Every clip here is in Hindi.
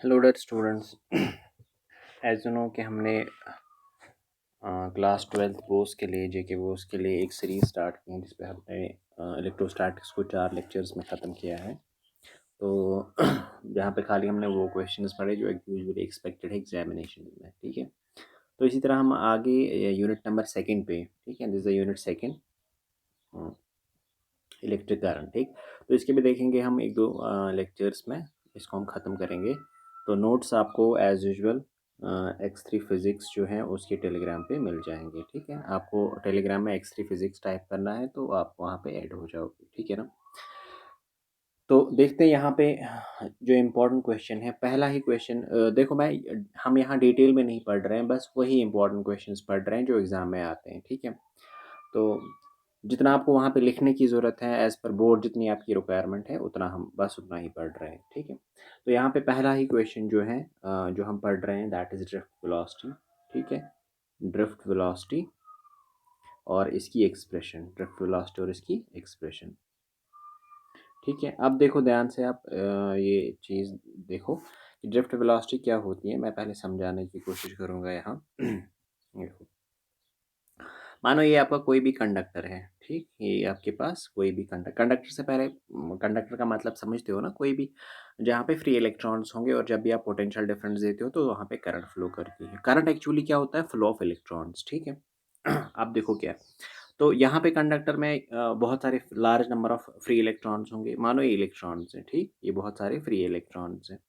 Hello dear students. As you know कि हमने क्लास 12th बोस के लिए जेके बोस के लिए एक सीरीज स्टार्ट की है जिसपे हमने इलेक्ट्रोस्टैटिक्स को 4 लेक्चर्स में ख़त्म किया है। तो जहाँ पे खाली हमने वो क्वेश्चंस पढ़े जो यूजुअली एक्सपेक्टेड है एग्जामिनेशन में, ठीक है। तो इसी तरह हम आगे यूनिट नंबर सेकंड पे, ठीक है, this is the unit second, electric current, ठीक। तो इसके भी देखेंगे हम एक दो लेक्चर्स में, इसको हम ख़त्म करेंगे। तो नोट्स आपको एज यूजुअल X3 फिज़िक्स जो है उसके टेलीग्राम पे मिल जाएंगे, ठीक है। आपको टेलीग्राम में X3 फिज़िक्स टाइप करना है तो आप वहाँ पे ऐड हो जाओगे, ठीक है ना। तो देखते हैं यहाँ पे जो इम्पोर्टेंट क्वेश्चन है, पहला ही क्वेश्चन। देखो मैं, हम यहाँ डिटेल में नहीं पढ़ रहे हैं, बस वही इम्पोर्टेंट क्वेश्चंस पढ़ रहे हैं जो एग्ज़ाम में आते हैं, ठीक है। तो जितना आपको वहाँ पे लिखने की ज़रूरत है एज़ पर बोर्ड, जितनी आपकी रिक्वायरमेंट है उतना हम बस उतना ही पढ़ रहे हैं, ठीक है। तो यहाँ पे पहला ही क्वेश्चन जो है जो हम पढ़ रहे हैं दैट इज़ ड्रिफ्ट वेलोसिटी, ठीक है। ड्रिफ्ट वेलोसिटी और इसकी एक्सप्रेशन, ड्रिफ्ट वेलोसिटी और इसकी एक्सप्रेशन, ठीक है। अब देखो ध्यान से आप ये चीज़ देखो कि ड्रिफ्ट वेलोसिटी क्या होती है। मैं पहले समझाने की कोशिश करूँगा यहाँ। देखो, मानो ये आपका कोई भी कंडक्टर है, ठीक। ये आपके पास कोई भी कंडक्टर से पहले कंडक्टर का मतलब समझते हो ना, कोई भी जहाँ पे फ्री इलेक्ट्रॉन्स होंगे और जब भी आप पोटेंशियल डिफरेंस देते हो तो वहाँ पे करंट फ्लो करती है। करंट एक्चुअली क्या होता है? फ्लो ऑफ इलेक्ट्रॉन्स, ठीक है। अब देखो क्या है। तो यहाँ पे कंडक्टर में बहुत सारे large number of free electrons होंगे। मानो ये इलेक्ट्रॉन्स हैं, ठीक, ये बहुत सारे फ्री इलेक्ट्रॉन्स हैं।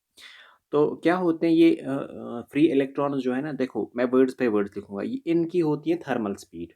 तो क्या होते हैं ये फ्री इलेक्ट्रॉन्स जो है ना, देखो मैं वर्ड्स पे वर्ड्स लिखूंगा। ये इनकी होती है थर्मल स्पीड,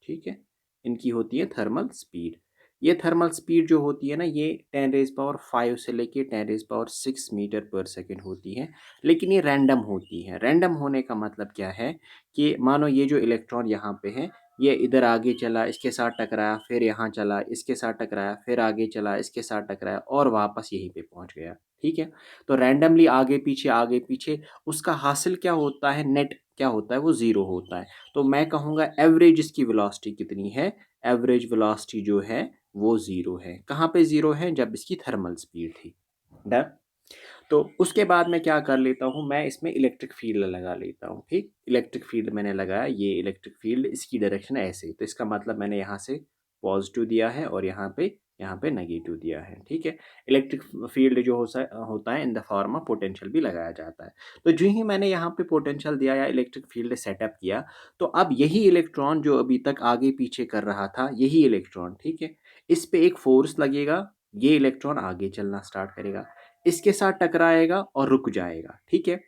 ठीक है। इनकी होती है थर्मल स्पीड। ये थर्मल स्पीड जो होती है ना, ये 10⁵ से लेके 10⁶ मीटर पर सेकेंड होती है। लेकिन ये रैंडम होती है। रैंडम होने का मतलब क्या है कि मानो ये जो इलेक्ट्रॉन यहाँ पे है, ये इधर आगे चला, इसके साथ टकराया, फिर यहाँ चला, इसके साथ टकराया, फिर आगे चला, इसके साथ टकराया और वापस यहीं पे पहुँच गया, ठीक है। तो रैंडमली आगे पीछे उसका हासिल क्या होता है, नेट क्या होता है, वो ज़ीरो होता है। तो मैं कहूँगा एवरेज इसकी वेलोसिटी कितनी है? एवरेज वेलोसिटी जो है वो ज़ीरो है। कहाँ पे ज़ीरो है? जब इसकी थर्मल स्पीड थी। डन। तो उसके बाद मैं क्या कर लेता हूँ, मैं इसमें इलेक्ट्रिक फील्ड लगा लेता हूँ, ठीक। इलेक्ट्रिक फील्ड मैंने लगाया, ये इलेक्ट्रिक फील्ड, इसकी डायरेक्शन ऐसे, तो इसका मतलब मैंने यहाँ से पॉजिटिव दिया है और यहाँ पे नेगेटिव दिया है, ठीक है। इलेक्ट्रिक फील्ड जो होता है in the form of potential भी लगाया जाता है। तो जो ही मैंने यहाँ पे पोटेंशियल दिया या इलेक्ट्रिक फील्ड सेटअप किया, तो अब यही इलेक्ट्रॉन जो अभी तक आगे पीछे कर रहा था, यही इलेक्ट्रॉन, ठीक है, इस पे एक फोर्स लगेगा, ये इलेक्ट्रॉन आगे चलना स्टार्ट करेगा, इसके साथ टकराएगा और रुक जाएगा, ठीक है।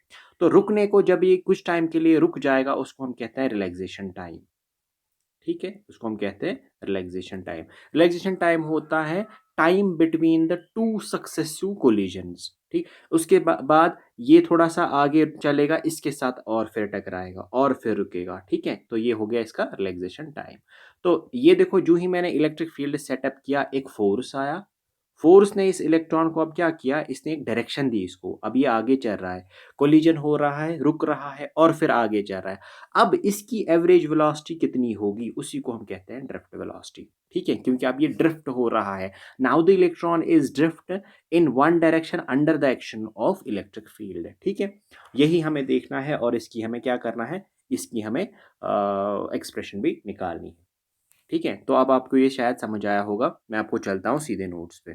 तो रुकने को, जब ये कुछ टाइम के लिए रुक जाएगा, उसको हम कहते हैं रिलैक्सेशन टाइम, ठीक है। उसको हम कहते हैं रिलैक्सेशन टाइम। रिलैक्सेशन टाइम होता है time between the two successive collisions, ठीक। उसके बाद ये थोड़ा सा आगे चलेगा, इसके साथ और फिर टकराएगा और फिर रुकेगा, ठीक है। तो ये हो गया इसका रिलैक्सेशन टाइम। तो ये देखो, जो ही मैंने इलेक्ट्रिक फील्ड सेटअप किया, एक फोर्स आया। फोर्स ने इस इलेक्ट्रॉन को अब क्या किया, इसने एक डायरेक्शन दी इसको, अब ये आगे चल रहा है, कोलिजन हो रहा है, रुक रहा है और फिर आगे चल रहा है। अब इसकी एवरेज वेलोसिटी कितनी होगी, उसी को हम कहते हैं ड्रिफ्ट वेलोसिटी, ठीक है, क्योंकि अब ये ड्रिफ्ट हो रहा है। Now the electron is drift in one direction under the action of electric field, ठीक है। यही हमें देखना है और इसकी हमें क्या करना है, इसकी हमें एक्सप्रेशन भी निकालनी है, ठीक है। तो अब आपको ये शायद समझ आया होगा। मैं आपको चलता हूँ सीधे नोट्स पे।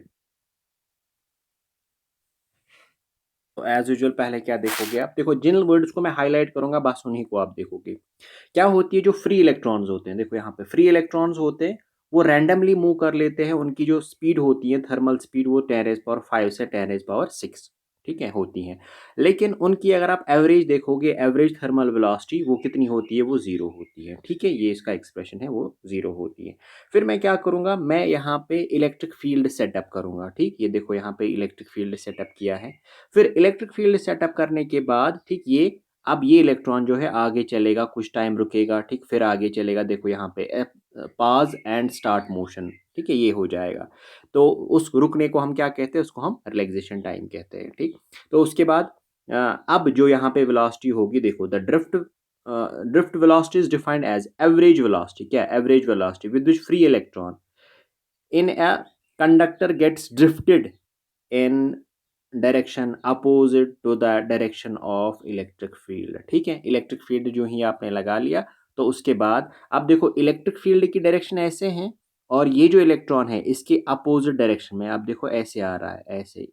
तो एज यूजुअल पहले क्या देखोगे आप, देखो जिन वर्ड्स को मैं हाईलाइट करूंगा बस उन्हीं को आप देखोगे। क्या होती है, जो फ्री इलेक्ट्रॉन्स होते हैं, देखो यहाँ पे फ्री इलेक्ट्रॉन्स होते हैं, वो रैंडमली मूव कर लेते हैं। उनकी जो स्पीड होती है, थर्मल स्पीड, वो 10⁵ से 10⁶ ठीक है होती हैं। लेकिन उनकी अगर आप एवरेज देखोगे, एवरेज थर्मल वेलोसिटी वो कितनी होती है, वो ज़ीरो होती है, ठीक है। ये इसका एक्सप्रेशन है, वो ज़ीरो होती है। फिर मैं क्या करूँगा, मैं यहाँ पे इलेक्ट्रिक फील्ड सेटअप करूँगा, ठीक। ये देखो यहाँ पे इलेक्ट्रिक फील्ड सेटअप किया है। फिर इलेक्ट्रिक फील्ड सेटअप करने के बाद, ठीक, ये अब ये इलेक्ट्रॉन जो है आगे चलेगा, कुछ टाइम रुकेगा, ठीक, फिर आगे चलेगा। देखो यहाँ पे पाज एंड स्टार्ट मोशन, ठीक है, ये हो जाएगा। तो उस रुकने को हम क्या कहते हैं, उसको हम रिलैक्सेशन टाइम कहते हैं, ठीक। तो उसके बाद अब जो यहाँ पे वेलोसिटी होगी, देखो the drift velocity is defined as average velocity, क्या average velocity with which free electron in a conductor gets drifted in direction opposite to the direction of electric field. ठीक है, इलेक्ट्रिक फील्ड जो ही आपने लगा लिया, तो उसके बाद अब देखो इलेक्ट्रिक फील्ड की डायरेक्शन ऐसे हैं और ये जो इलेक्ट्रॉन है इसके अपोजिट डायरेक्शन में, आप देखो ऐसे आ रहा है, ऐसे,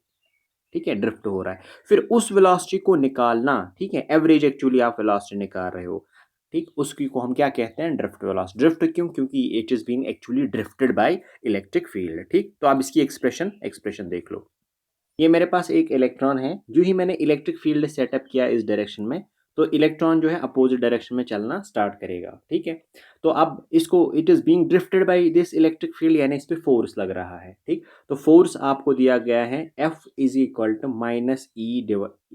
ठीक है, ड्रिफ्ट हो रहा है। फिर उस वेलोसिटी को निकालना, ठीक है, एवरेज एक्चुअली आप वेलोसिटी निकाल रहे हो, ठीक, उसकी को हम क्या कहते हैं, ड्रिफ्ट वेलोसिटी। ड्रिफ्ट क्यों? क्योंकि it is being actually drifted by electric field. ठीक, तो आप इसकी एक्सप्रेशन देख लो। ये मेरे पास एक इलेक्ट्रॉन है, जो ही मैंने इलेक्ट्रिक फील्ड सेटअप किया इस डायरेक्शन में, तो इलेक्ट्रॉन जो है अपोजिट डायरेक्शन में चलना स्टार्ट करेगा। ठीक है, तो अब इसको it is being drifted by this electric field, यानी इस पे फोर्स लग रहा है। ठीक, तो फोर्स आपको दिया गया है F is equal to minus e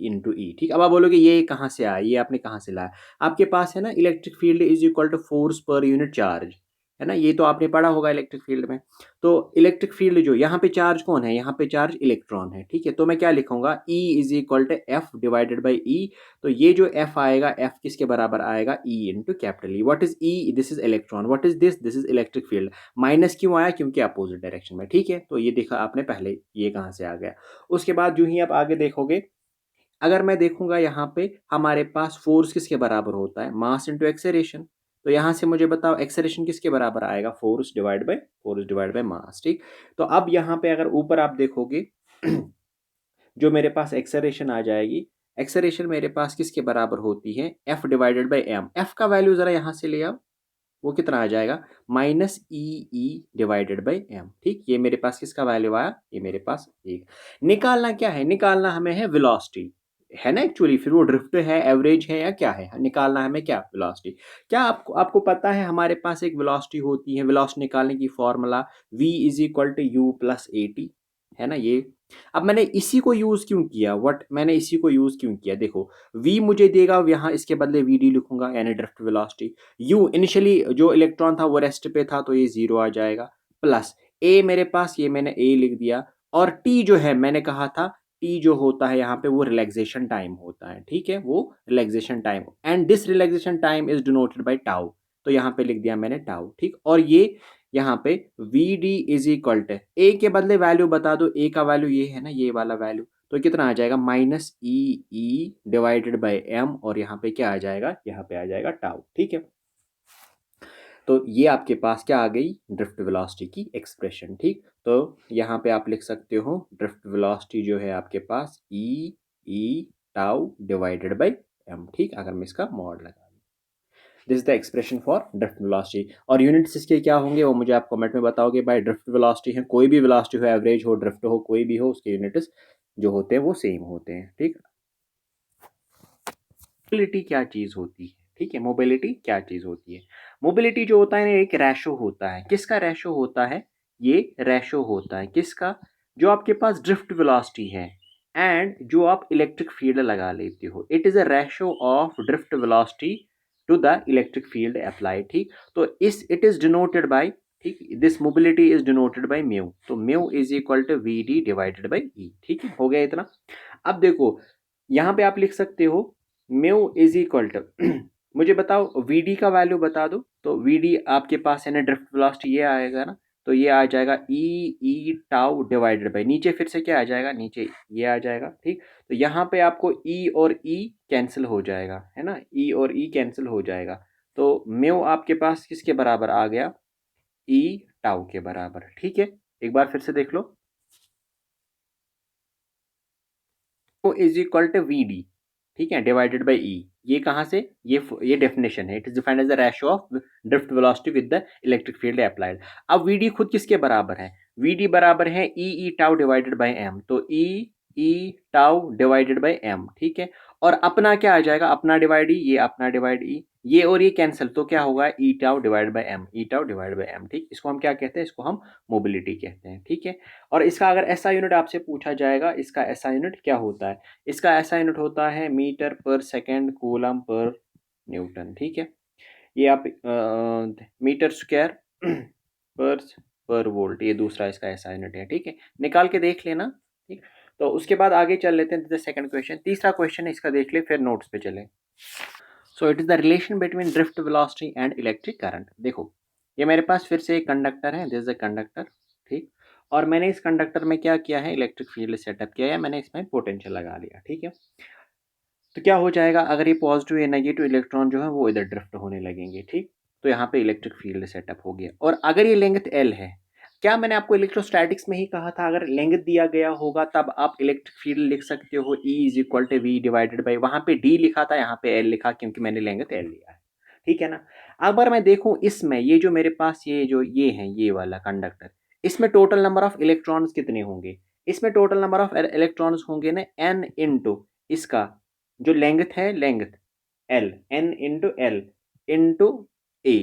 into E. ठीक, अब आप बोलोगे ये कहाँ से आया, ये आपने कहाँ से लाया? आपके पास है ना electric field is equal to force पर यूनिट चार्ज, है ना, ये तो आपने पढ़ा होगा इलेक्ट्रिक फील्ड में। तो इलेक्ट्रिक फील्ड जो यहाँ पे चार्ज कौन है, यहाँ पे चार्ज इलेक्ट्रॉन है। ठीक है, तो मैं क्या लिखूंगा, E is equal to F divided by e. तो ये जो F आएगा, F किसके बराबर आएगा, E into capital E. What is E? This is electron. What is this is electric field. Minus क्यों आया? क्योंकि अपोजिट डायरेक्शन में। ठीक है, तो ये देखा आपने पहले, ये कहाँ से आ गया। उसके बाद जो ही आप आगे देखोगे, अगर मैं देखूंगा यहाँ पे हमारे पास फोर्स किसके बराबर होता है, मास इंटू एक्सेलरेशन। तो यहाँ से मुझे बताओ एक्सेलरेशन किसके बराबर आएगा, फोर्स डिवाइड बाय मास। ठीक, तो अब यहाँ पे अगर ऊपर आप देखोगे जो मेरे पास एक्सेलरेशन आ जाएगी, एक्सेलरेशन मेरे पास किसके बराबर होती है, F divided by m. F का वैल्यू जरा यहाँ से ले आओ, वो कितना आ जाएगा, minus e divided by m. ठीक, ये मेरे पास किसका वैल्यू आया, ये मेरे पास एक। निकालना क्या है, निकालना हमें है वेलोसिटी, है ना एक्चुअली। फिर वो ड्रिफ्ट है, एवरेज है, या क्या है, निकालना है हमें क्या, वेलोसिटी। क्या आपको आपको पता है हमारे पास एक वेलोसिटी होती है, वेलोसिटी निकालने की formula v is equal to u plus a t, है ना ये। अब मैंने इसी को यूज क्यों किया, मैंने इसी को यूज क्यों किया, देखो v मुझे देगा, यहाँ इसके बदले वी डी लिखूंगा, यानी ड्रिफ्ट वेलोसिटी। यू इनिशियली जो इलेक्ट्रॉन था वो रेस्ट पे था, तो ये जीरो आ जाएगा, प्लस ए मेरे पास, ये मैंने ए लिख दिया, और टी जो है मैंने कहा था, टी जो होता है यहाँ पे वो रिलैक्सेशन टाइम होता है। ठीक है, वो relaxation time, and this relaxation time is denoted bye tau. तो यहाँ पे लिख दिया मैंने टाउ। ठीक, और ये यहाँ पे V D is equal to, a के बदले वैल्यू बता दो, ए का वैल्यू ये है ना, ये वाला वैल्यू, तो कितना आ जाएगा, minus e divided by m, और यहाँ पे क्या आ जाएगा, यहाँ पे आ जाएगा टाउ। ठीक है, तो ये आपके पास क्या आ गई, ड्रिफ्ट वेलोसिटी की एक्सप्रेशन। ठीक, तो यहाँ पे आप लिख सकते हो ड्रिफ्ट वेलोसिटी जो है आपके पास ई टाउ डिवाइडेड बाई एम। ठीक, अगर मैं इसका मॉड लगा, this is the expression for drift velocity. और यूनिट्स इसके क्या होंगे वो मुझे आप कमेंट में बताओगे। बाय ड्रिफ्ट वेलोसिटी है, कोई भी वेलोसिटी हो, एवरेज हो, ड्रिफ्ट हो, कोई भी हो, उसके यूनिट्स जो होते हैं वो सेम होते हैं। ठीक, मोबिलिटी क्या चीज़ होती है, ठीक है, मोबिलिटी क्या चीज़ होती है। मोबिलिटी जो होता है ना, एक रेशो होता है, किसका रेशो होता है, ये रेशो होता है किसका, जो आपके पास ड्रिफ्ट वेलोसिटी है एंड जो आप इलेक्ट्रिक फील्ड लगा लेते हो, it is a ratio of drift velocity to the electric field apply. ठीक, तो इस इट इज़ डिनोटेड बाय, ठीक, this mobility is denoted by mu, तो mu is equal to V D divided by E. ठीक है, हो गया इतना। अब देखो यहाँ पे आप लिख सकते हो म्यू इज इक्वल टू मुझे बताओ वी डी का वैल्यू बता दो। तो वी डी आपके पास है ना, ड्रिफ्ट वेलोसिटी ये आएगा ना, तो ये आ जाएगा ई टाउ डिवाइडेड बाई, नीचे फिर से क्या आ जाएगा, नीचे ये आ जाएगा। ठीक, तो यहाँ पे आपको ई और ई कैंसिल हो जाएगा, है ना, ई और ई कैंसिल हो जाएगा। तो म्यू आपके पास किसके बराबर आ गया, ई टाउ के बराबर। ठीक है, एक बार फिर से देख लो, is equal to V D, ठीक है, डिवाइडेड बाई ई। ये कहाँ से, ये डेफिनेशन है, it is defined as the ratio of drift velocity with the electric field applied. अब वी डी खुद किसके बराबर है, वी डी बराबर है e tau divided by m, तो e tau divided by m. ठीक है, और अपना क्या आ जाएगा, अपना डिवाइड ई, ये अपना डिवाइड ई, ये और ये कैंसिल, तो क्या होगा, e tau divide by m, e tau divide by m. ठीक, इसको हम क्या कहते हैं, इसको हम मोबिलिटी कहते हैं। ठीक है, और इसका अगर ऐसा यूनिट आपसे पूछा जाएगा, इसका ऐसा यूनिट क्या होता है, इसका ऐसा यूनिट होता है मीटर पर सेकेंड कूलम पर न्यूटन। ठीक है, ये आप मीटर स्क्वायर पर पर वोल्ट, ये दूसरा इसका ऐसा यूनिट है। ठीक है, निकाल के देख लेना। ठीक, तो उसके बाद आगे चल लेते हैं सेकंड क्वेश्चन। तीसरा क्वेश्चन है, इसका देख ले फिर नोट्स पे चले। So it is the relation between drift velocity and electric current. देखो ये मेरे पास फिर से एक कंडक्टर है, दिस इज अ कंडक्टर। ठीक, और मैंने इस कंडक्टर में क्या किया है, इलेक्ट्रिक फील्ड सेटअप किया है, मैंने इसमें पोटेंशियल लगा लिया, ठीक है। तो क्या हो जाएगा, अगर ये पॉजिटिव या नेगेटिव इलेक्ट्रॉन जो है वो इधर ड्रिफ्ट होने लगेंगे, ठीक। तो यहाँ पे इलेक्ट्रिक फील्ड सेटअप हो गया। और अगर ये लेंथ एल है, क्या मैंने आपको इलेक्ट्रोस्टैटिक्स में ही कहा था, अगर लेंथ दिया गया होगा तब आप इलेक्ट्रिक फील्ड लिख सकते हो E is equal to v divided by, वहां पे D लिखा था, यहाँ पे L लिखा क्योंकि मैंने लेंथ L लिया है, ठीक है ना। अगर मैं देखूं इसमें, ये जो मेरे पास ये जो ये है ये वाला कंडक्टर, इसमें टोटल नंबर ऑफ इलेक्ट्रॉन्स कितने होंगे, इसमें टोटल नंबर ऑफ इलेक्ट्रॉन्स होंगे ना n इंटू इसका जो लेंथ है, length L, n into L into A,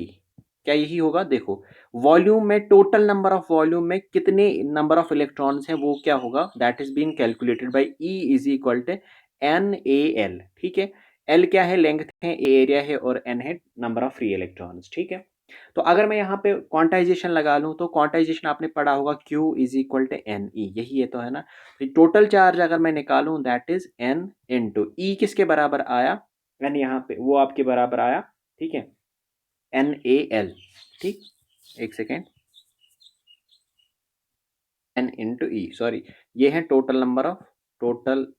क्या यही होगा। देखो वॉल्यूम में, टोटल नंबर ऑफ वॉल्यूम में कितने नंबर ऑफ इलेक्ट्रॉन्स हैं वो क्या होगा, that is been calculated by e is equal to n A l, ठीक है। एल क्या है, लेंथ है, ए एरिया है, और एन है नंबर ऑफ फ्री इलेक्ट्रॉन्स, ठीक है। तो अगर मैं यहाँ पे क्वांटाइजेशन लगा लूँ तो क्वांटाइजेशन आपने पढ़ा होगा Q is equal to n e, यही है तो है ना। तो टोटल चार्ज अगर मैं निकालूं दैट इज एन इंटू ई, किसके बराबर आया, एन यहाँ पे वो आपके बराबर आया, ठीक है, एन ए एल, ठीक। एक second, n into e, sorry, ये है total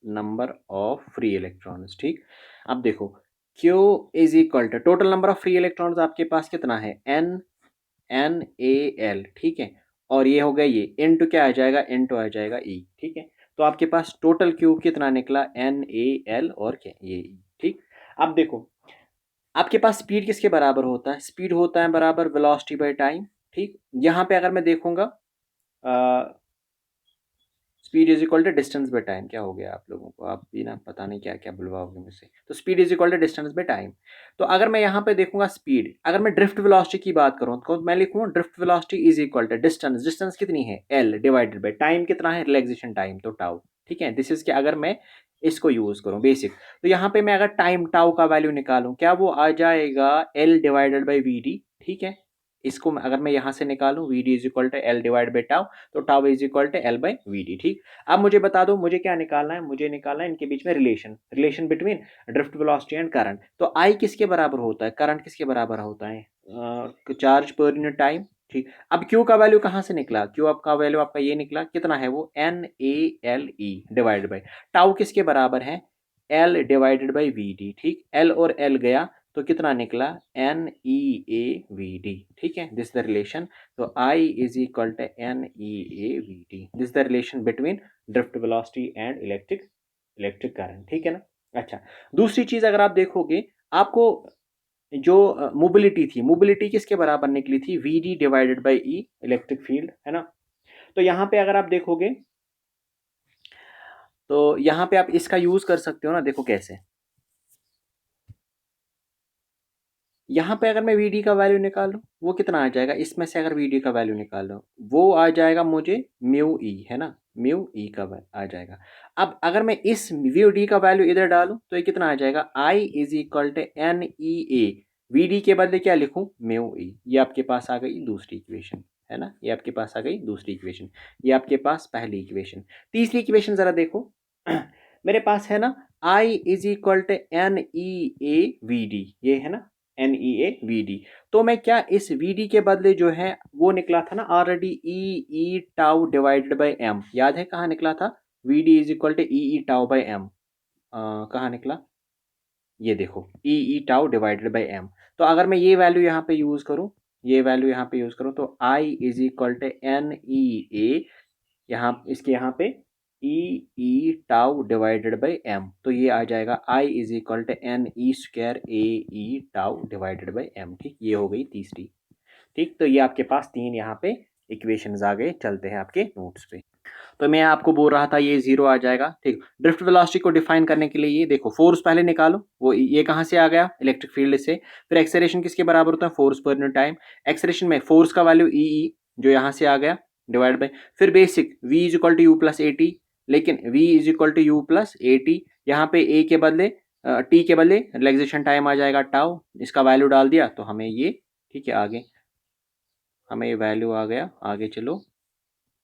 number of free electrons, ठीक। अब देखो Q is equal to total number of free electrons आपके पास कितना है, एन ए एल, ठीक है। और ये हो गया, ये इनटू क्या आ जाएगा, इनटू आ जाएगा ई, ठीक है। तो आपके पास टोटल क्यू कितना निकला, एन ए एल और क्या, ये ई, ठीक। अब देखो आपके पास स्पीड किसके बराबर होता है, स्पीड होता है बराबर वेलोसिटी बाय टाइम, ठीक। यहाँ पे अगर मैं देखूंगा speed is equal to distance by time, क्या हो गया आप लोगों को, आप भी ना पता नहीं क्या क्या बुलवाओगे मुझसे। तो speed is equal to distance by time. तो अगर मैं यहाँ पे देखूंगा स्पीड, अगर मैं ड्रिफ्ट वेलोसिटी की बात करूँ तो मैं लिखूँ drift velocity is equal to distance, distance कितनी है एल डिवाइडेड बाय टाइम, कितना है रिलैक्सेशन टाइम, तो टाउ, ठीक है। दिस इज क्या, अगर मैं इसको यूज करूँ बेसिक, तो यहाँ पे मैं अगर टाइम टाउ का वैल्यू निकालूं, क्या वो आ जाएगा L divided by V D, ठीक है। इसको अगर मैं यहाँ से निकालूं V D is equal to L divide by tau, तो tau is equal to L by V D, ठीक। अब मुझे बता दो मुझे क्या निकालना है, मुझे निकालना है इनके बीच में relation, relation between drift velocity and current. तो आई किसके बराबर होता है, करंट किसके बराबर होता है, चार्ज पर यूनिट टाइम, ठीक। अब क्यू का वैल्यू कहाँ से निकला, क्यू आपका वैल्यू आपका ये निकला, कितना है वो, n A L e divide by tau, किसके बराबर है, L divided by V D, ठीक। एल और एल गया तो कितना निकला, n e A V D, ठीक है। दिस द रिलेशन, तो I is equal to n e A V D, this the relation between drift velocity and electric current, ठीक है ना। अच्छा, दूसरी चीज अगर आप देखोगे, आपको जो मोबिलिटी थी, मोबिलिटी किसके बराबर निकली थी, v D divided by e, electric field, है ना। तो यहाँ पे अगर आप देखोगे तो यहाँ पे आप इसका यूज कर सकते हो ना, देखो कैसे, यहाँ पे अगर मैं वी डी का वैल्यू निकालूं वो कितना आ जाएगा, इसमें से अगर वी डी का वैल्यू निकालूं वो आ जाएगा मुझे म्यू ई, है ना, म्यू ई का आ जाएगा। अब अगर मैं इस वी डी का वैल्यू इधर डालूं तो ये कितना आ जाएगा, I is equal to n e A, V D के बदले क्या लिखूं, म्यू ई। ये आपके पास आ गई दूसरी इक्वेशन, है ना, ये आपके पास आ गई दूसरी इक्वेशन, ये आपके पास पहली इक्वेशन। तीसरी इक्वेशन जरा देखो मेरे पास है ना, I is equal to n e A V D, ये है ना, n e A V D. तो मैं क्या इस वी डी के बदले जो है वो निकला था ना already, e tau divided by m, याद है कहाँ निकला था, v D is equal to e tau by m, कहाँ निकला, ये देखो e tau divided by m. तो अगर मैं ये वैल्यू यहाँ पे यूज करूँ, ये वैल्यू यहाँ पे यूज करूँ, तो I is equal to n e A, यहाँ इसके यहाँ पे e tau divided by m, तो ये आ जाएगा I is equal to n e square A e tau divided by m, ठीक। ये हो गई तीसरी, ठीक। तो ये आपके पास तीन यहाँ पे इक्वेशंस आ गए, चलते हैं आपके नोट्स पे। तो मैं आपको बोल रहा था ये जीरो आ जाएगा, ठीक। ड्रिफ्ट वेलोसिटी को डिफाइन करने के लिए ये देखो, फोर्स पहले निकालो, वो ये कहाँ से आ गया, इलेक्ट्रिक फील्ड से। फिर एक्सेलरेशन किसके बराबर होता है, फोर्स पर यूनिट टाइम। एक्सेलरेशन में फोर्स का वैल्यू ई जो यहाँ से आ गया डिवाइड बाई, फिर basic v is equal to u plus a t, लेकिन v is equal to u plus a t, यहाँ पे a के बदले t के बदले रिलैक्सेशन टाइम आ जाएगा टाउ, इसका वैल्यू डाल दिया तो हमें ये, ठीक है, आगे हमें ये वैल्यू आ गया, आगे चलो,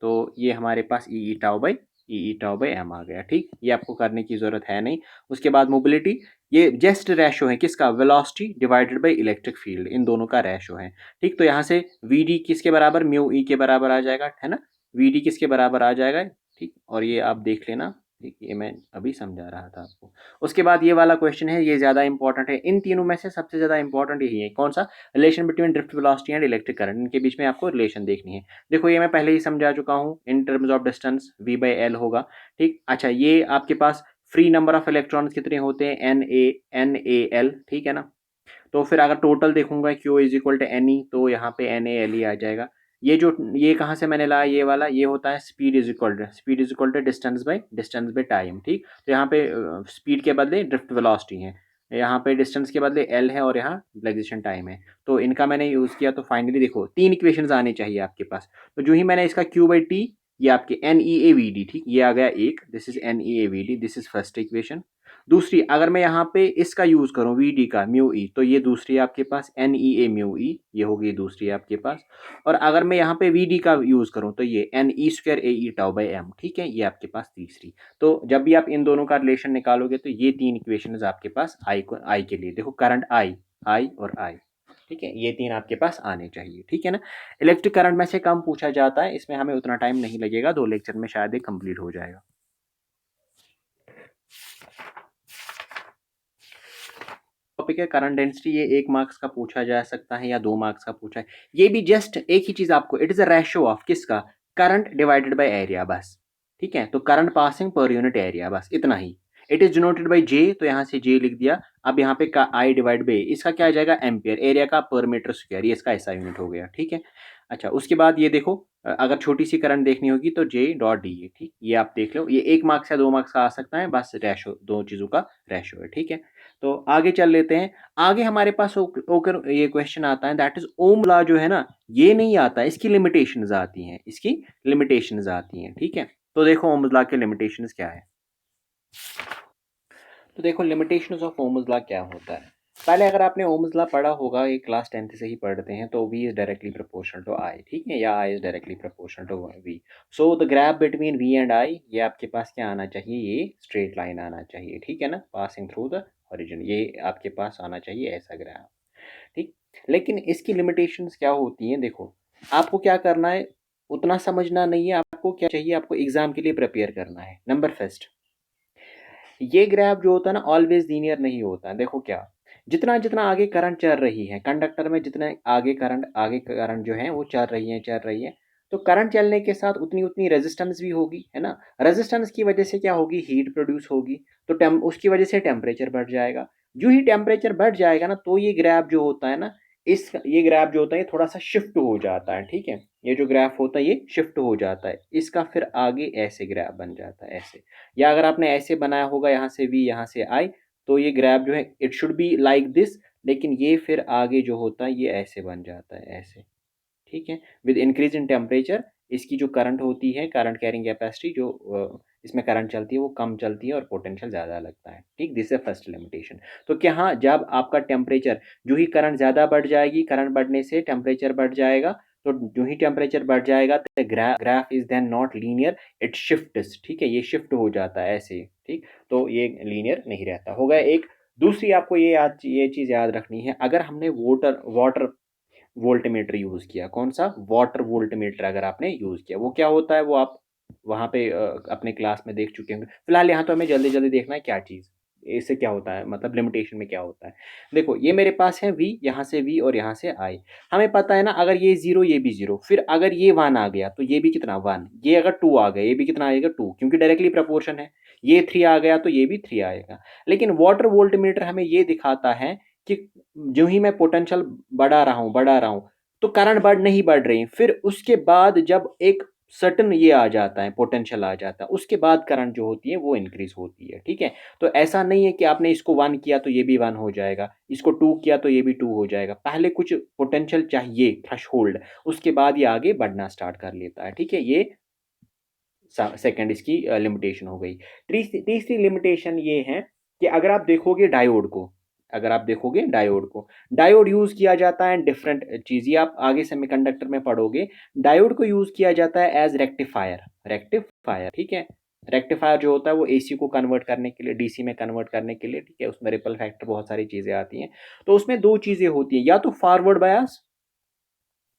तो ये हमारे पास ई टाउ बाई एम आ गया, ठीक। ये आपको करने की ज़रूरत है नहीं। उसके बाद मोबिलिटी, ये जस्ट रेशो है किसका, velocity divided by electric field, इन दोनों का रेशो है, ठीक। तो यहाँ से वी डी किसके बराबर, म्यू ई के बराबर आ जाएगा, है ना, वी किसके बराबर आ जाएगा, ठीक, और ये आप देख लेना, ठीक, ये मैं अभी समझा रहा था आपको। उसके बाद ये वाला क्वेश्चन है, ये ज़्यादा इंपॉर्टेंट है, इन तीनों में से सबसे ज़्यादा इंपॉर्टेंट यही है, कौन सा, relation between drift velocity and electric current, इनके बीच में आपको रिलेशन देखनी है। देखो ये मैं पहले ही समझा चुका हूँ, in terms of distance V/L होगा, ठीक। अच्छा, ये आपके पास फ्री नंबर ऑफ इलेक्ट्रॉन्स कितने होते हैं, NaL, ठीक है ना। तो फिर अगर टोटल देखूंगा Q is equal to NE, तो यहाँ पे NaLe आ जाएगा। ये कहाँ से मैंने लाया, ये वाला, ये होता है speed is equal to distance by time, ठीक। तो यहाँ पे स्पीड के बदले ड्रिफ्ट वेलोसिटी है, यहाँ पे डिस्टेंस के बदले L है, और यहाँ रिलैक्सेशन टाइम है। तो इनका मैंने यूज़ किया, तो फाइनली देखो 3 इक्वेशंस आने चाहिए आपके पास। तो जो ही मैंने इसका Q/T, ये आपके NeAVD, ठीक, ये आ गया एक, this is NeAVD, this is first equation. दूसरी, अगर मैं यहाँ पे इसका यूज़ करूँ VD का म्यू ई, तो ये दूसरी आपके पास NeA म्यू ई, ये होगी दूसरी आपके पास। और अगर मैं यहाँ पे VD का यूज़ करूँ, तो ये NE² AE tau by M, ठीक है, ये आपके पास तीसरी। तो जब भी आप इन दोनों का रिलेशन निकालोगे, तो ये 3 इक्वेशन आपके पास I के लिए, देखो करंट I और I, ठीक है, ये 3 आपके पास आने चाहिए, ठीक है ना। इलेक्ट्रिक करंट में से कम पूछा जाता है, इसमें हमें उतना टाइम नहीं लगेगा, 2 लेक्चर में शायद ये कंप्लीट हो जाएगा। टॉपिक है करंट डेंसिटी, ये 1 मार्क्स का पूछा जा सकता है या 2 मार्क्स का पूछा है। ये भी जस्ट एक ही चीज आपको, it is a ratio of किसका, करंट डिवाइडेड बाय एरिया, बस, ठीक है। तो current passing per unit area, बस इतना ही। It is denoted by J, तो यहाँ से जे लिख दिया। अब यहाँ पे का आई डिवाइड बाय, इसका क्या आ जाएगा, एम्पियर, एरिया का पर मीटर स्क्वायर, ये इसका ऐसा यूनिट हो गया, ठीक है। अच्छा, उसके बाद ये देखो, अगर छोटी सी करंट देखनी होगी तो जे डॉट डी है, ठीक, ये आप देख लो, ये 1 मार्क्स या 2 मार्क्स का आ सकता है, बस रेशो, दो चीजों का रेशो है, ठीक है। तो आगे चल लेते हैं। आगे हमारे पास ओकर ये क्वेश्चन आता है, दैट इज ओम लॉ, जो है ना, ये नहीं आता, इसकी लिमिटेशंस आती हैं, इसकी लिमिटेशंस आती हैं, ठीक है। तो देखो ओम्स लॉ के लिमिटेशंस क्या है। तो देखो लिमिटेशंस ऑफ ओम्स लॉ क्या होता है। पहले अगर आपने ओम्स लॉ पढ़ा होगा, ये क्लास 10th से ही पढ़ते हैं, तो V is directly proportional to I, ठीक है, या I is directly proportional to V। So the graph between V and I, ये आपके पास क्या आना चाहिए, ये स्ट्रेट लाइन आना चाहिए, ठीक है ना, पासिंग थ्रू द ओरिजिन, ये आपके पास आना चाहिए ऐसा ग्राफ, ठीक। लेकिन इसकी लिमिटेशंस क्या होती हैं, देखो आपको क्या करना है, उतना समझना नहीं है, आपको क्या चाहिए, आपको एग्जाम के लिए प्रिपेयर करना है। नंबर फर्स्ट, ये ग्राफ जो होता है ना, ऑलवेज लीनियर नहीं होता है। देखो क्या, जितना जितना आगे करंट चल रही है कंडक्टर में, जितना आगे करंट जो है वो चल रही है, तो करंट चलने के साथ उतनी उतनी रेजिस्टेंस भी होगी, है ना। रेजिस्टेंस की वजह से क्या होगी, हीट प्रोड्यूस होगी, तो उसकी वजह से टेम्परेचर बढ़ जाएगा। जो ही टेम्परेचर बढ़ जाएगा ना, तो ये ग्राफ जो होता है ना, ये ग्राफ जो होता है, ये थोड़ा सा शिफ्ट हो जाता है, ठीक है। ये जो ग्राफ होता है ये शिफ्ट हो जाता है, इसका फिर आगे ऐसे ग्राफ बन जाता है, ऐसे। या अगर आपने ऐसे बनाया होगा, यहाँ से V यहाँ से I, तो ये ग्राफ जो है it should be like this, लेकिन ये फिर आगे जो होता है ये ऐसे बन जाता है, ऐसे, ठीक है। विद इंक्रीज इन टेम्परेचर, इसकी जो करंट होती है, करंट कैरिंग कैपेसिटी, जो इसमें करंट चलती है वो कम चलती है और पोटेंशियल ज़्यादा लगता है, ठीक। This is first limitation. तो क्या, हाँ, जब आपका टेम्परेचर, जो ही करंट ज़्यादा बढ़ जाएगी, करंट बढ़ने से टेम्परेचर बढ़ जाएगा, तो जो ही टेम्परेचर बढ़ जाएगा, तो graph is then not linear, it shifts, ठीक है, ये शिफ्ट हो जाता है ऐसे, ठीक। तो ये लीनियर नहीं रहता, हो गया एक। दूसरी आपको ये चीज़ याद रखनी है, अगर हमने वाटर वोल्टमीटर यूज़ किया, कौन सा, वाटर वोल्टमीटर अगर आपने यूज़ किया, वो क्या होता है, वो आप वहाँ पे अपने क्लास में देख चुके होंगे। फिलहाल यहाँ तो हमें जल्दी जल्दी देखना है क्या चीज़, इससे क्या होता है, मतलब लिमिटेशन में क्या होता है। देखो ये मेरे पास है V, यहाँ से V और यहाँ से I। हमें पता है ना, अगर ये 0 ये भी 0, फिर अगर ये 1 आ गया तो ये भी कितना 1, ये अगर 2 आ गया ये भी कितना आएगा 2, क्योंकि डायरेक्टली प्रपोर्शन है। ये 3 आ गया तो ये भी 3 आएगा। लेकिन वाटर वोल्टमीटर हमें ये दिखाता है कि जो ही मैं पोटेंशियल बढ़ा रहा हूँ, तो करंट नहीं बढ़ रही, फिर उसके बाद जब एक सर्टन ये आ जाता है, पोटेंशियल आ जाता है, उसके बाद करंट जो होती है वो इंक्रीज होती है, ठीक है। तो ऐसा नहीं है कि आपने इसको 1 किया तो ये भी 1 हो जाएगा, इसको 2 किया तो ये भी 2 हो जाएगा, पहले कुछ पोटेंशियल चाहिए, थ्रेशहोल्ड, उसके बाद ये आगे बढ़ना स्टार्ट कर लेता है, ठीक है। ये सेकंड इसकी लिमिटेशन हो गई। तीसरी लिमिटेशन ये है कि अगर आप देखोगे डायोड को, डायोड यूज किया जाता है डिफरेंट चीज, ये आप आगे सेमीकंडक्टर में पढ़ोगे। डायोड को यूज किया जाता है एज रेक्टिफायर, ठीक है। रेक्टिफायर जो होता है वो एसी को कन्वर्ट करने के लिए, डीसी में कन्वर्ट करने के लिए, ठीक है, उसमें रिपल फैक्टर, बहुत सारी चीजें आती हैं। तो उसमें दो चीजें होती हैं, या तो फॉरवर्ड बायस,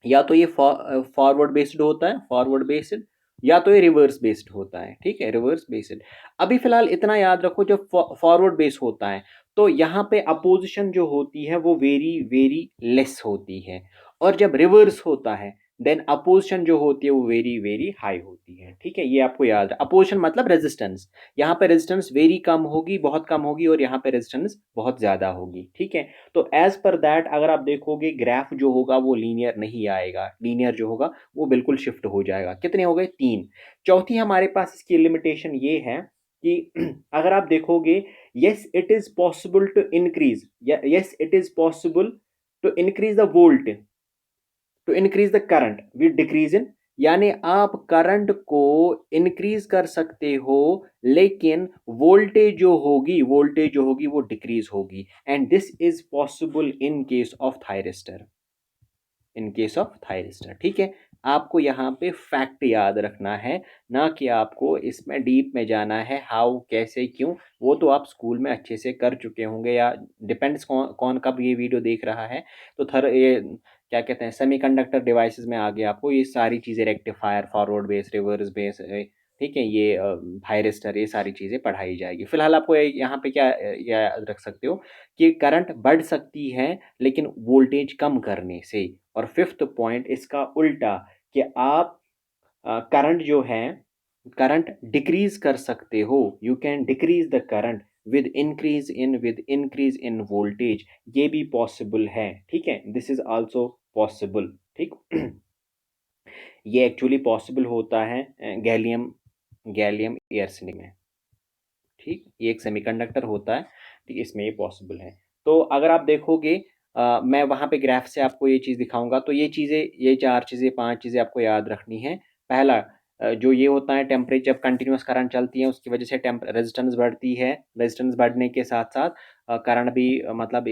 या तो ये फॉरवर्ड बेस्ड होता है, फॉरवर्ड बेस्ड, या तो ये रिवर्स बेस्ड होता है, ठीक है, रिवर्स बेस्ड। अभी फिलहाल इतना याद रखो, जब फॉरवर्ड बेस्ड होता है तो यहाँ पे अपोजिशन जो होती है वो वेरी वेरी लेस होती है, और जब रिवर्स होता है देन अपोजिशन जो होती है वो वेरी वेरी हाई होती है, ठीक है, ये आपको याद है। अपोजिशन मतलब रेजिस्टेंस, यहाँ पे रेजिस्टेंस वेरी कम होगी, बहुत कम होगी, और यहाँ पे रेजिस्टेंस बहुत ज़्यादा होगी, ठीक है। तो एज पर दैट अगर आप देखोगे ग्राफ जो होगा वो लीनियर नहीं आएगा, लीनियर जो होगा वो बिल्कुल शिफ्ट हो जाएगा। कितने हो गए? 3। चौथी हमारे पास इसकी लिमिटेशन ये है कि अगर आप देखोगे, yes it is possible to increase, yes it is possible to increase the volt, to increase the current with decrease in, यानी आप करंट को इंक्रीज कर सकते हो, लेकिन वोल्टेज जो होगी वो डिक्रीज होगी, and this is possible in case of thyristor, in case of thyristor, ठीक है। आपको यहाँ पे फैक्ट याद रखना है, ना कि आपको इसमें डीप में जाना है हाउ कैसे क्यों, वो तो आप स्कूल में अच्छे से कर चुके होंगे, या डिपेंड्स कौन कौन कब ये वीडियो देख रहा है। तो ये क्या कहते हैं, सेमीकंडक्टर डिवाइसेस में आगे आपको ये सारी चीज़ें, rectifier, forward base, reverse base, ठीक है, ये थायरिस्टर, ये सारी चीज़ें पढ़ाई जाएगी। फिलहाल आपको यहाँ पे क्या याद रख सकते हो कि करंट बढ़ सकती है लेकिन वोल्टेज कम करने से। और फिफ्थ पॉइंट इसका उल्टा, कि आप करंट जो है, करंट डिक्रीज कर सकते हो, you can decrease the current with increase in voltage, ये भी पॉसिबल है, ठीक है, दिस इज आल्सो पॉसिबल, ठीक। ये एक्चुअली पॉसिबल होता है गैलियम गैलियम आर्सेनिक में, ठीक, ये एक सेमीकंडक्टर होता है, ठीक, इसमें ये पॉसिबल है। तो अगर आप देखोगे, मैं वहाँ पे ग्राफ से आपको ये चीज़ दिखाऊंगा, तो ये चीज़ें, ये 4 चीज़ें 5 चीज़ें आपको याद रखनी है। पहला, जो ये होता है टेम्परेचर, जब कंटिन्यूस करंट चलती है उसकी वजह से रेजिस्टेंस बढ़ती है, रेजिस्टेंस बढ़ने के साथ साथ करंट भी, मतलब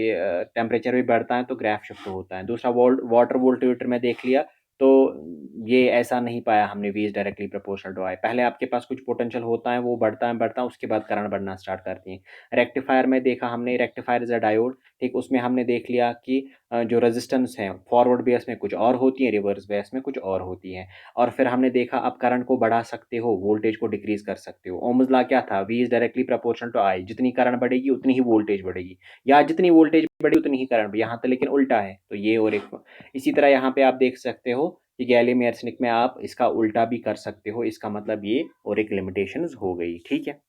टेम्परेचर भी बढ़ता है, तो ग्राफ शिफ्ट होता है। दूसरा, वाटर वोल्टमीटर में देख लिया, तो ये ऐसा नहीं पाया हमने V is directly proportional to I. पहले आपके पास कुछ पोटेंशियल होता है, वो बढ़ता है, उसके बाद करंट बढ़ना स्टार्ट करती है। रेक्टिफायर में देखा हमने, रेक्टिफायर इज अ डायोड, ठीक, उसमें हमने देख लिया कि जो रेजिस्टेंस है फॉरवर्ड बेस में कुछ और होती है, रिवर्स बेस में कुछ और होती है। और फिर हमने देखा अब करंट को बढ़ा सकते हो, वोल्टेज को डिक्रीज कर सकते हो। ओम्स लॉ क्या था? V is directly proportional to I, जितनी करंट बढ़ेगी उतनी ही वोल्टेज बढ़ेगी, या जितनी वोल्टेज बढ़ेगी उतनी ही करंट, यहाँ तो लेकिन उल्टा है, तो ये और एक। इसी तरह यहाँ पे आप देख सकते हो कि गैलियम आर्सेनिक में आप इसका उल्टा भी कर सकते हो, इसका मतलब ये और एक लिमिटेशंस हो गई, ठीक है।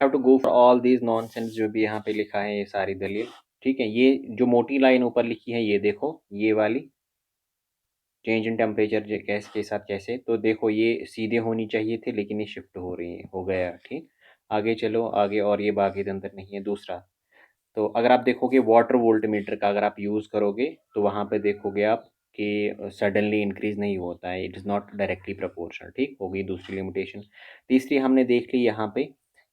Have to go for all these nonsense जो भी यहाँ पे लिखा है, ये सारी दलील, ठीक है। ये जो मोटी लाइन ऊपर लिखी है, ये देखो, ये वाली चेंज इन टेम्परेचर कैसे के साथ कैसे, तो देखो ये सीधे होनी चाहिए थे लेकिन ये शिफ्ट हो रही है, हो गया, ठीक। आगे चलो आगे, और ये बाकी अंदर नहीं है। दूसरा, तो अगर आप देखोगे वाटर वोल्ट मीटर का अगर आप यूज़ करोगे, तो वहाँ पे देखोगे आप कि सडनली इंक्रीज नहीं होता है, it is not directly proportional, ठीक, हो गई दूसरी लिमिटेशन। तीसरी हमने देख ली यहाँ पे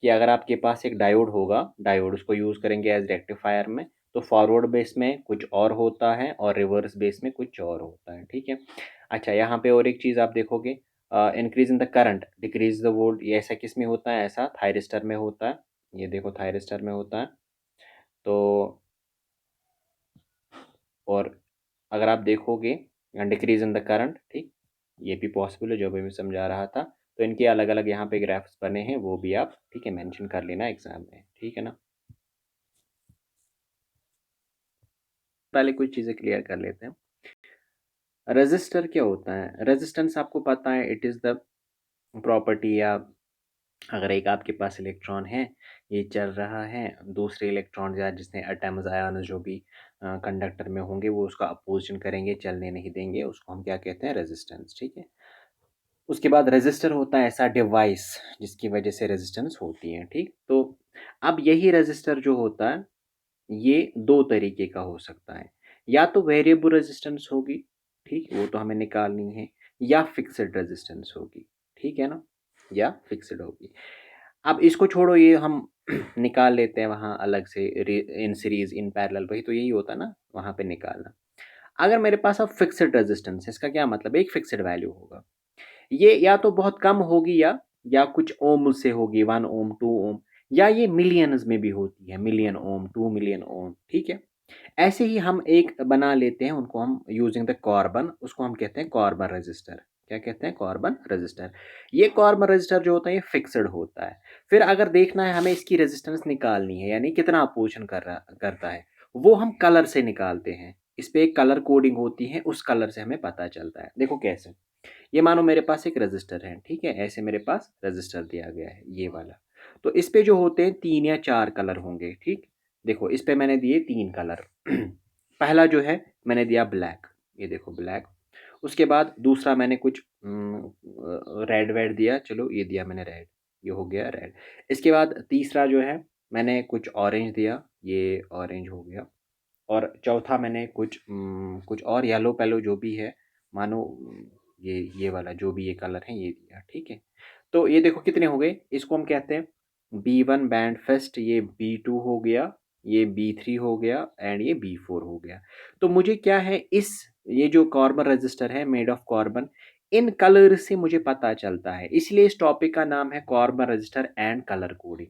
कि अगर आपके पास एक डायोड होगा, डायोड उसको यूज़ करेंगे एज रेक्टिफायर में, तो फॉरवर्ड बेस में कुछ और होता है और रिवर्स बेस में कुछ और होता है, ठीक है। अच्छा, यहाँ पे और एक चीज़ आप देखोगे, increase in the current decrease the volt, ये ऐसा किस में होता है? ऐसा थायरिस्टर में होता है, ये देखो थायरिस्टर में होता है। तो और अगर आप देखोगे डिक्रीज इन द करंट, ठीक, ये भी पॉसिबल है जो भी मैं समझा रहा था। तो इनके अलग अलग यहाँ पे ग्राफ्स बने हैं, वो भी आप, ठीक है, मेंशन कर लेना एग्जाम में, ठीक है ना। पहले कुछ चीज़ें क्लियर कर लेते हैं। रेजिस्टर क्या होता है? रेजिस्टेंस आपको पता है, इट इज़ द प्रॉपर्टी, या अगर एक आपके पास इलेक्ट्रॉन है, ये चल रहा है, दूसरे इलेक्ट्रॉन या जिसने एटम्स आयन जो भी कंडक्टर में होंगे वो उसका अपोजिशन करेंगे, चलने नहीं देंगे, उसको हम क्या कहते हैं? रेजिस्टेंस, ठीक है। उसके बाद रेजिस्टर होता है ऐसा डिवाइस जिसकी वजह से रेजिस्टेंस होती है, ठीक। तो अब यही रेजिस्टर जो होता है ये दो तरीके का हो सकता है, या तो वेरिएबल रेजिस्टेंस होगी, ठीक, वो तो हमें निकालनी है, या फिक्स्ड रेजिस्टेंस होगी, ठीक है ना, या फिक्स्ड होगी। अब इसको छोड़ो, ये हम निकाल लेते हैं वहाँ अलग से, इन सीरीज इन पैरेलल, वही तो यही होता है ना, वहाँ पे निकालना। अगर मेरे पास अब फिक्स्ड रेजिस्टेंस है, इसका क्या मतलब? एक फिक्स्ड वैल्यू होगा, ये या तो बहुत कम होगी, या कुछ ओम से होगी, 1 ओम 2 ओम, या ये मिलियंस में भी होती है, मिलियन ओम 2 मिलियन ओम, ठीक है। ऐसे ही हम एक बना लेते हैं, उनको हम यूजिंग द कार्बन, उसको हम कहते हैं कार्बन रजिस्टर। क्या कहते हैं? Carbon register. ये कार्बन रजिस्टर जो होता है ये फिक्स्ड होता है। फिर अगर देखना है हमें इसकी रेजिस्टेंस निकालनी है, यानी कितना अपोजिशन करता है, वो हम कलर से निकालते हैं। इस पे एक कलर कोडिंग होती है, उस कलर से हमें पता चलता है। देखो कैसे, ये मानो मेरे पास एक रजिस्टर है, ठीक है, ऐसे मेरे पास रजिस्टर दिया गया है ये वाला। तो इस पे जो होते हैं 3 या 4 कलर होंगे, ठीक। देखो इस पे मैंने दिए 3 कलर। पहला जो है मैंने दिया ब्लैक, ये देखो ब्लैक। उसके बाद दूसरा मैंने कुछ रेड वेड दिया, चलो ये दिया मैंने रेड, ये हो गया रेड। इसके बाद तीसरा जो है मैंने कुछ ऑरेंज दिया, ये ऑरेंज हो गया। और चौथा मैंने कुछ और येलो पेलो जो भी है, मानो ये वाला जो भी ये कलर है ये दिया, ठीक है। तो ये देखो कितने हो गए, इसको हम कहते हैं B1 बैंड फर्स्ट, ये B2 हो गया, ये B3 हो गया एंड ये B4 हो गया। तो मुझे क्या है, इस ये जो कार्बन रजिस्टर है made of carbon, in colour से मुझे पता चलता है, इसलिए इस टॉपिक का नाम है carbon register and colour coding,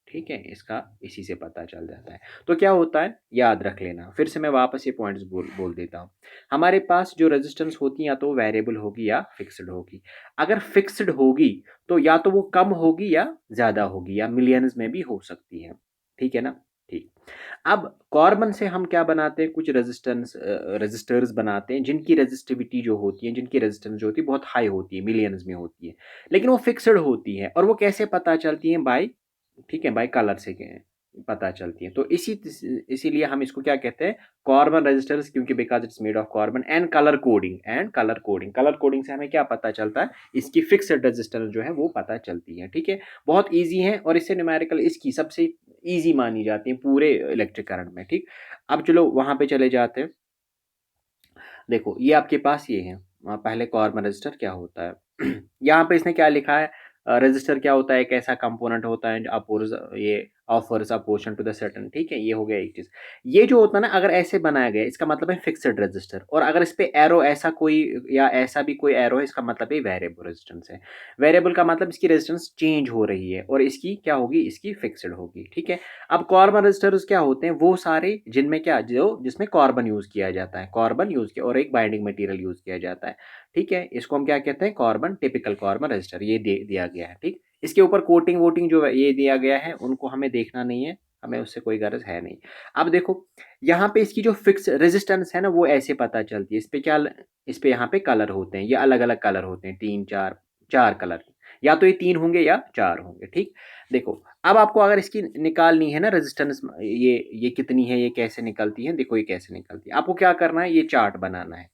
ठीक है। इसका इसी से पता चल जाता है। तो क्या होता है याद रख लेना, फिर से मैं वापस ये पॉइंट्स बोल बोल देता हूँ। हमारे पास जो रेजिस्टेंस होती है या तो वेरिएबल होगी या फिक्स्ड होगी। अगर फिक्स्ड होगी तो या तो वो कम होगी या ज़्यादा होगी, या मिलियंस में भी हो सकती है, ठीक है ना। ठीक। अब कार्बन से हम क्या बनाते हैं, कुछ रजिस्टर्स बनाते हैं जिनकी रेजिस्टिविटी जो होती है, जिनकी रेजिस्टेंस जो होती है बहुत हाई होती है, मिलियंस में होती है, लेकिन वो फिक्स्ड होती है। और वो कैसे पता चलती है? बाय, ठीक है, बाय कलर से पता चलती है। तो इसीलिए हम इसको क्या कहते हैं, कार्बन रेजिस्टर्स, क्योंकि because it's made of carbon. And colour coding, colour coding से हमें क्या पता चलता है, इसकी फिक्स्ड रेजिस्टेंस जो है वो पता चलती है, ठीक है। बहुत ईजी है और इससे न्यूमेरिकल इसकी सबसे ईजी मानी जाती है पूरे इलेक्ट्रिक करंट में, ठीक। अब चलो वहां पे चले जाते हैं। देखो ये आपके पास ये है, पहले कार्बन रजिस्टर क्या होता है। यहाँ पे इसने क्या लिखा है, रजिस्टर क्या होता है, एक ऐसा कंपोनेंट होता है जो अपोज ये offers a portion to the certain, ठीक है। ये हो गया एक चीज। ये जो होता है ना, अगर ऐसे बनाया गया इसका मतलब है फिक्स्ड रजिस्टर, और अगर इस पे एरो ऐसा कोई या ऐसा भी कोई एरो है, इसका मतलब है वेरिएबल रेजिस्टेंस है। वेरिएबल का मतलब इसकी रेजिस्टेंस चेंज हो रही है, और इसकी क्या होगी, इसकी फिक्स्ड होगी, ठीक है। अब कार्बन रजिस्टर्स क्या होते हैं, वो सारे जिनमें क्या, जो जिसमें कार्बन यूज किया जाता है, कार्बन यूज किया और एक बाइंडिंग मटेरियल यूज किया जाता है, ठीक है। इसको हम क्या कहते हैं, कार्बन, टिपिकल कार्बन रजिस्टर, ये दिया गया है, ठीक। इसके ऊपर कोटिंग वोटिंग जो ये दिया गया है उनको हमें देखना नहीं है, हमें उससे कोई गरज है नहीं। अब देखो यहाँ पे इसकी जो फिक्स रेजिस्टेंस है ना, वो ऐसे पता चलती है। इस पे क्या, इस पे यहाँ पे कलर होते हैं, ये अलग अलग कलर होते हैं, 3 4 4 कलर, या तो ये 3 होंगे या 4 होंगे, ठीक। देखो अब आपको अगर इसकी निकालनी है ना रेजिस्टेंस, ये कितनी है, ये कैसे निकलती है, देखो ये कैसे निकलती है। आपको क्या करना है, ये चार्ट बनाना है।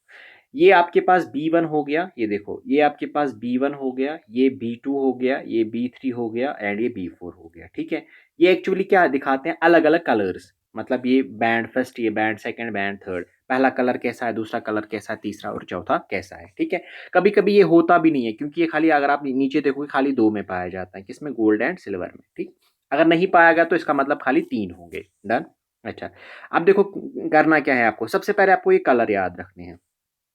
ये आपके पास B1 हो गया, ये देखो ये आपके पास B1 हो गया, ये B2 हो गया, ये B3 हो गया एंड ये B4 हो गया, ठीक है। ये एक्चुअली क्या दिखाते हैं, अलग अलग कलर्स, मतलब ये बैंड फर्स्ट, ये बैंड सेकंड, बैंड थर्ड, पहला कलर कैसा है, दूसरा कलर कैसा है, तीसरा और चौथा कैसा है, ठीक है। कभी कभी ये होता भी नहीं है, क्योंकि ये खाली, अगर आप नीचे देखोगे खाली 2 में पाया जाता है, किसमें, गोल्ड एंड सिल्वर में, ठीक। अगर नहीं पाया गया तो इसका मतलब खाली 3 होंगे। डन। अच्छा, अब देखो करना क्या है, आपको सबसे पहले आपको ये कलर याद रखने हैं,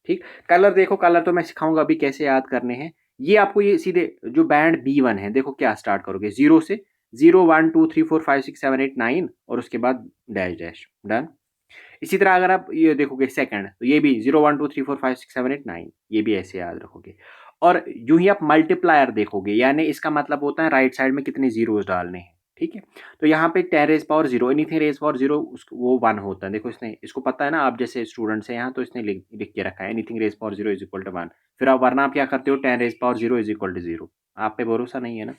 ठीक। कलर देखो, कलर तो मैं सिखाऊंगा अभी कैसे याद करने हैं। ये आपको ये सीधे जो बैंड B1 है, देखो क्या स्टार्ट करोगे, 0 से, 0 1 2 3 4 5 6 7 8 9, और उसके बाद डैश डैश। डन। इसी तरह अगर आप ये देखोगे सेकंड, तो ये भी 0 1 2 3 4 5 6 7 8 9, ये भी ऐसे याद रखोगे। और यूं ही आप मल्टीप्लायर देखोगे, यानी इसका मतलब होता है राइट साइड में कितने जीरोस डालने हैं, ठीक है। तो यहाँ पे 10 raise power 0, anything raise power 0 वो 1 होता है। देखो इसने, इसको पता है ना, आप जैसे स्टूडेंट्स हैं यहाँ, तो इसने लिख के रखा है anything raise power 0 is equal to 1। फिर आप, वरना आप क्या करते हो, 10 raise power 0 is equal to 0। आप पे भरोसा नहीं है ना।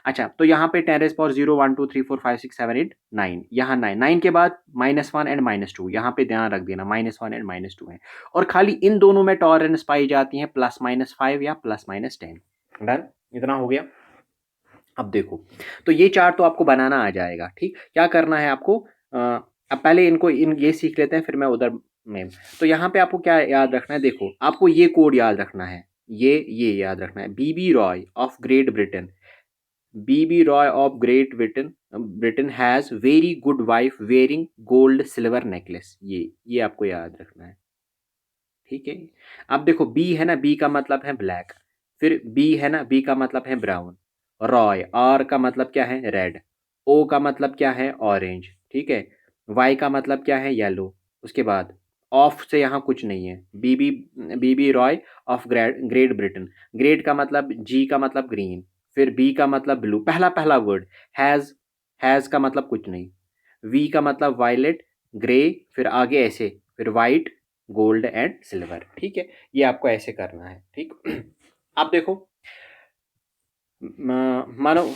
अच्छा, तो यहाँ पे 10 रेज पावर 0 1 2 3 4 5 6 7 8 9, यहाँ 9 के बाद -1 एंड -2, यहाँ पे ध्यान रख देना, -1 एंड -2 है। और खाली इन दोनों में टॉलरेंस पाई जाती है +-5 या +-10। डन, इतना हो गया। अब देखो, तो ये चार्ट तो आपको बनाना आ जाएगा, ठीक। क्या करना है आपको, अब पहले इनको ये सीख लेते हैं, फिर मैं उधर में। तो यहाँ पे आपको क्या याद रखना है, देखो आपको ये कोड याद रखना है, ये याद रखना है, B B Roy of Great Britain, B B Roy of Great Britain, Britain has very good wife wearing gold silver necklace, ये आपको याद रखना है, ठीक है। अब देखो बी है ना, बी का मतलब है ब्लैक, फिर बी है ना, बी का मतलब है ब्राउन, रॉय, आर का मतलब क्या है, रेड, ओ का मतलब क्या है, ऑरेंज, ठीक है। वाई का मतलब क्या है, येलो। उसके बाद ऑफ से यहाँ कुछ नहीं है, B B Roy of Great Britain. Great का मतलब, जी का मतलब ग्रीन, फिर बी का मतलब ब्लू, पहला पहला वर्ड। हैज़ का मतलब कुछ नहीं, वी का मतलब वायलेट, ग्रे, फिर आगे ऐसे, फिर वाइट, गोल्ड एंड सिल्वर। ठीक है, ये आपको ऐसे करना है। ठीक आप देखो, मानो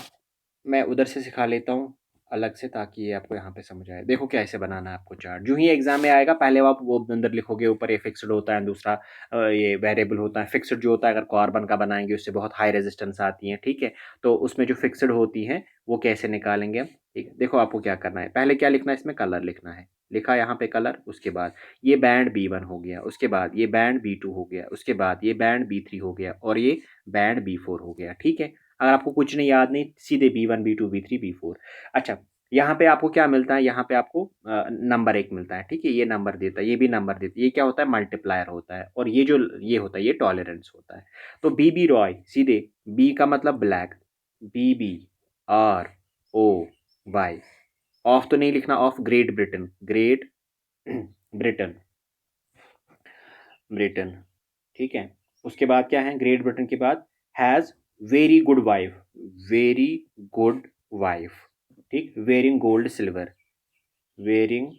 मैं उधर से सिखा लेता हूँ अलग से, ताकि ये आपको यहाँ पे समझ आए। देखो कैसे बनाना है आपको चार्ट। जो ही एग्जाम में आएगा, पहले आप वो अंदर लिखोगे, ऊपर ये फिक्स्ड होता है, दूसरा ये वेरिएबल होता है। फिक्स्ड जो होता है, अगर कार्बन का बनाएंगे उससे बहुत हाई रेजिस्टेंस आती है, ठीक है। तो उसमें जो फिक्स्ड होती हैं वो कैसे निकालेंगे हम, ठीक है। देखो आपको क्या करना है, पहले क्या लिखना है, इसमें कलर लिखना है। लिखा यहाँ पे कलर, उसके बाद ये बैंड B1 हो गया, उसके बाद ये बैंड B2 हो गया, उसके बाद ये बैंड B3 हो गया, और ये बैंड B4 हो गया। ठीक है, अगर आपको कुछ नहीं याद नहीं, सीधे B1 B2 B3 B4। अच्छा, यहाँ पे आपको क्या मिलता है, यहाँ पे आपको नंबर एक मिलता है। ठीक है, ये नंबर देता है, ये भी नंबर देता है। ये क्या होता है, मल्टीप्लायर होता है। और ये जो ये होता है, ये टॉलरेंस होता है। तो बीबी रॉय, सीधे बी का मतलब ब्लैक, BBROY। ऑफ तो नहीं लिखना, of Great Britain, great Britain, Britain. ठीक है, उसके बाद क्या है, ग्रेट ब्रिटेन के बाद has very good wife, very good wife. ठीक, wearing gold silver, wearing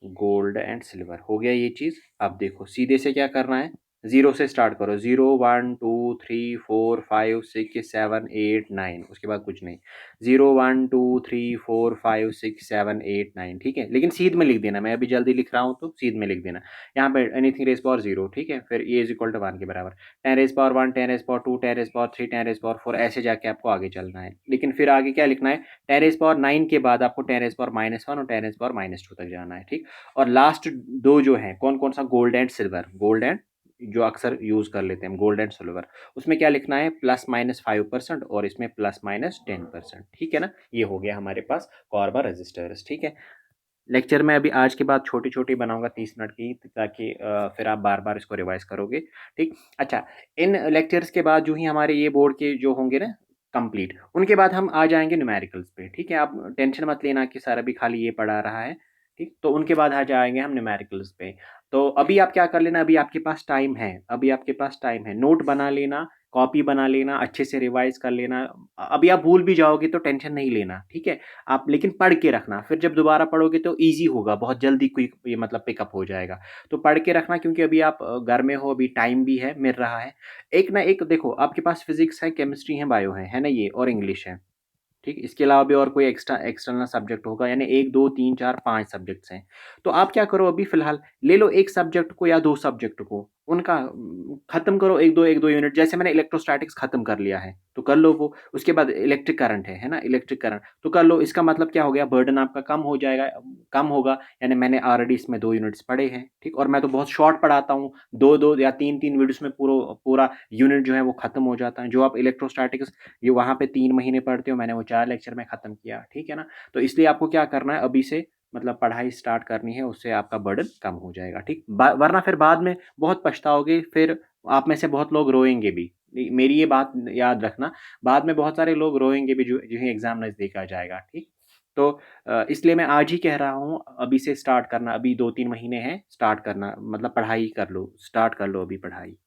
gold and silver हो गया ये चीज़। अब देखो सीधे से क्या करना है, जीरो से स्टार्ट करो, 0 1 2 3 4 5 6 7 8 9, उसके बाद कुछ नहीं, 0 1 2 3 4 5 6 7 8 9। ठीक है, लेकिन सीध में लिख देना, मैं अभी जल्दी लिख रहा हूँ तो सीध में लिख देना। यहाँ पे एनीथिंग रेज पावर 0, ठीक है, फिर ए इज इक्वल टू 1 के बराबर, 10 raise power 1, 10 raise power 2, 10 raise power 3, 10 raise power 4, ऐसे जाके आपको आगे चलना है। लेकिन फिर आगे क्या लिखना है, 10 रेज पावर 9 के बाद आपको 10 रेज पावर -1 और 10 रेज पावर -2 तक जाना है। ठीक, और लास्ट दो जो हैं, कौन कौन सा, gold and silver, gold and, जो अक्सर यूज कर लेते हैं गोल्ड एंड सिल्वर, उसमें क्या लिखना है, +-5% और इसमें +-10%। ठीक है ना, ये हो गया हमारे पास कॉर्बा रजिस्टर्स। ठीक है, लेक्चर में अभी आज के बाद छोटी छोटी बनाऊंगा 30 मिनट की, ताकि फिर आप बार बार इसको रिवाइज करोगे। ठीक, अच्छा, इन लेक्चर्स के बाद जो ही हमारे ये बोर्ड के जो होंगे ना कंप्लीट, उनके बाद हम आ जाएंगे न्यूमेरिकल्स पे। ठीक है, आप टेंशन मत लेना कि सर अभी खाली ये पढ़ा रहा है। ठीक, तो उनके बाद आ जाएंगे हम न्यूमेरिकल्स पे। तो अभी आप क्या कर लेना, अभी आपके पास टाइम है, अभी आपके पास टाइम है, नोट बना लेना, कॉपी बना लेना, अच्छे से रिवाइज कर लेना। अभी आप भूल भी जाओगे तो टेंशन नहीं लेना, ठीक है। आप लेकिन पढ़ के रखना, फिर जब दोबारा पढ़ोगे तो ईजी होगा, बहुत जल्दी क्विक ये मतलब पिकअप हो जाएगा। तो पढ़ के रखना, क्योंकि अभी आप घर में हो, अभी टाइम भी है, मिल रहा है। एक ना एक देखो, आपके पास फिजिक्स है, केमिस्ट्री है, बायो है ना, ये और इंग्लिश है। ठीक, इसके अलावा भी और कोई एक्सटर्नल सब्जेक्ट होगा, यानी 1 2 3 4 5 सब्जेक्ट्स हैं। तो आप क्या करो, अभी फिलहाल ले लो एक सब्जेक्ट को या दो सब्जेक्ट को, उनका खत्म करो, एक दो यूनिट। जैसे मैंने इलेक्ट्रोस्टैटिक्स खत्म कर लिया है, तो कर लो वो। उसके बाद इलेक्ट्रिक करंट है ना, इलेक्ट्रिक करंट तो कर लो। इसका मतलब क्या हो गया, बर्डन आपका कम हो जाएगा, कम होगा। यानी मैंने ऑलरेडी इसमें 2 यूनिट्स पढ़े हैं। ठीक, और मैं तो बहुत शॉर्ट पढ़ाता हूँ, 2 2 या 3 3 वीडियोस में पूरा पूरा यूनिट जो है वो खत्म हो जाता है। जो आप इलेक्ट्रोस्टैटिक्स ये वहाँ पे 3 महीने पढ़ते हो, मैंने वो 4 लेक्चर में ख़त्म किया। ठीक है ना, तो इसलिए आपको क्या करना है, अभी से मतलब पढ़ाई स्टार्ट करनी है, उससे आपका बर्डन कम हो जाएगा। ठीक, वरना फिर बाद में बहुत पछताओगे, फिर आप में से बहुत लोग रोएंगे भी। मेरी ये बात याद रखना, बाद में बहुत सारे लोग रोएंगे भी, जो जो ही एग्ज़ाम नज़दीक आ जाएगा। ठीक, तो इसलिए मैं आज ही कह रहा हूँ, अभी से स्टार्ट करना, अभी 2 3 महीने हैं, स्टार्ट करना, मतलब पढ़ाई कर लो, स्टार्ट कर लो अभी पढ़ाई।